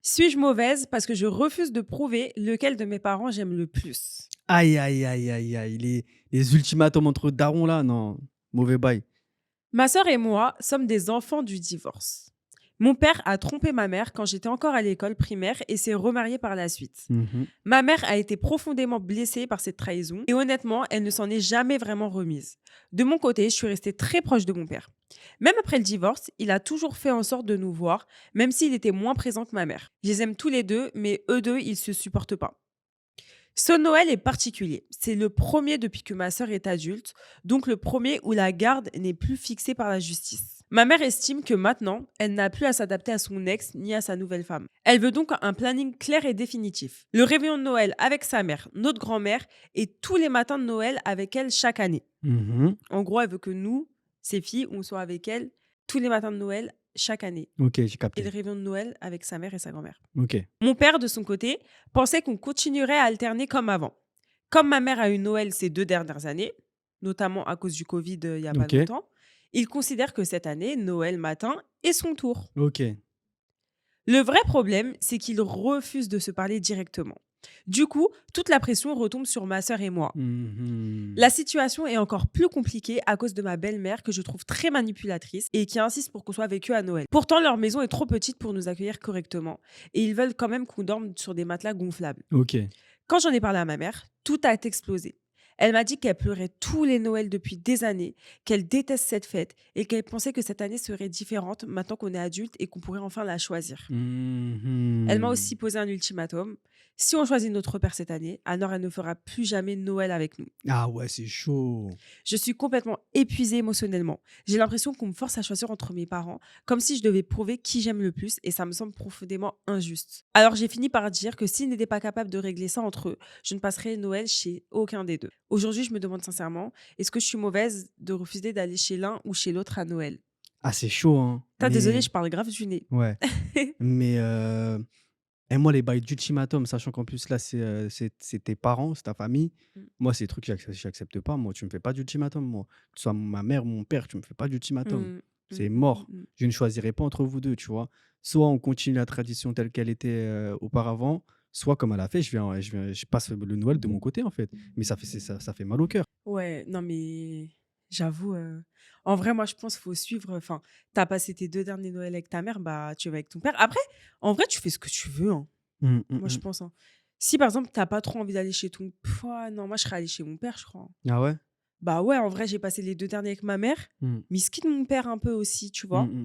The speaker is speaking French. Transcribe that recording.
Suis-je mauvaise parce que je refuse de prouver lequel de mes parents j'aime le plus? Aïe, aïe, aïe, aïe, aïe, les ultimatums entre darons là, non, mauvais bail. Ma sœur et moi sommes des enfants du divorce. Mon père a trompé ma mère quand j'étais encore à l'école primaire et s'est remarié par la suite. Mmh. Ma mère a été profondément blessée par cette trahison et honnêtement, elle ne s'en est jamais vraiment remise. De mon côté, je suis restée très proche de mon père. Même après le divorce, il a toujours fait en sorte de nous voir, même s'il était moins présent que ma mère. Je les aime tous les deux, mais eux deux, ils se supportent pas. Ce Noël est particulier. C'est le premier depuis que ma sœur est adulte, donc le premier où la garde n'est plus fixée par la justice. Ma mère estime que maintenant, elle n'a plus à s'adapter à son ex ni à sa nouvelle femme. Elle veut donc un planning clair et définitif. Le réveillon de Noël avec sa mère, notre grand-mère, et tous les matins de Noël avec elle chaque année. Mmh. En gros, elle veut que nous, ses filles, on soit avec elle tous les matins de Noël chaque année. OK, j'ai Et le capté. réveillon de Noël avec sa mère et sa grand-mère. OK. Mon père, de son côté, pensait qu'on continuerait à alterner comme avant. Comme ma mère a eu Noël ces 2 dernières années, notamment à cause du covid, il y a pas OK. longtemps, il considère que cette année, Noël matin est son tour. OK. Le vrai problème, c'est qu'il refuse de se parler directement. Du coup, toute la pression retombe sur ma sœur et moi. Mmh. La situation est encore plus compliquée à cause de ma belle-mère que je trouve très manipulatrice et qui insiste pour qu'on soit avec eux à Noël. Pourtant, leur maison est trop petite pour nous accueillir correctement et ils veulent quand même qu'on dorme sur des matelas gonflables. OK. Quand j'en ai parlé à ma mère, tout a explosé. Elle m'a dit qu'elle pleurait tous les Noëls depuis des années, qu'elle déteste cette fête et qu'elle pensait que cette année serait différente maintenant qu'on est adulte et qu'on pourrait enfin la choisir. Elle m'a aussi Mmh. posé un ultimatum. Si on choisit notre père cette année, alors elle ne fera plus jamais Noël avec nous. Ah ouais, c'est chaud. Je suis complètement épuisée émotionnellement. J'ai l'impression qu'on me force à choisir entre mes parents, comme si je devais prouver qui j'aime le plus, et ça me semble profondément injuste. Alors j'ai fini par dire que s'ils n'étaient pas capables de régler ça entre eux, je ne passerai Noël chez aucun des deux. Aujourd'hui, je me demande sincèrement, est-ce que je suis mauvaise de refuser d'aller chez l'un ou chez l'autre à Noël? Ah, c'est chaud, hein, Désolée, mais je parle grave du nez. ouais, mais et moi, les bails d'ultimatum, sachant qu'en plus là, c'est tes parents, c'est ta famille. Mm, Moi, c'est des trucs que j'accepte pas. Moi, tu me fais pas d'ultimatum, moi. Que ce soit ma mère ou mon père, tu me fais pas d'ultimatum. mm, C'est mort. Je ne choisirai pas entre vous 2, tu vois? Soit on continue la tradition telle qu'elle était, auparavant, soit comme elle a fait, je passe le Noël de mon côté, en fait. Mais ça fait mal au cœur. Ouais, non mais j'avoue, en vrai, moi, je pense qu'il faut suivre, enfin, t'as passé tes 2 derniers Noël avec ta mère, bah, tu vas avec ton père. Après, en vrai, tu fais ce que tu veux, hein, Mmh, mmh moi, je mh. pense, hein. Si, par exemple, t'as pas trop envie d'aller chez ton pouah, non, moi, je serais allée chez mon père, je crois, hein. Ah ouais? Bah, ouais, en vrai, j'ai passé les 2 derniers avec ma mère, Mmh. miskin mon père un peu aussi, tu Mmh vois? mh.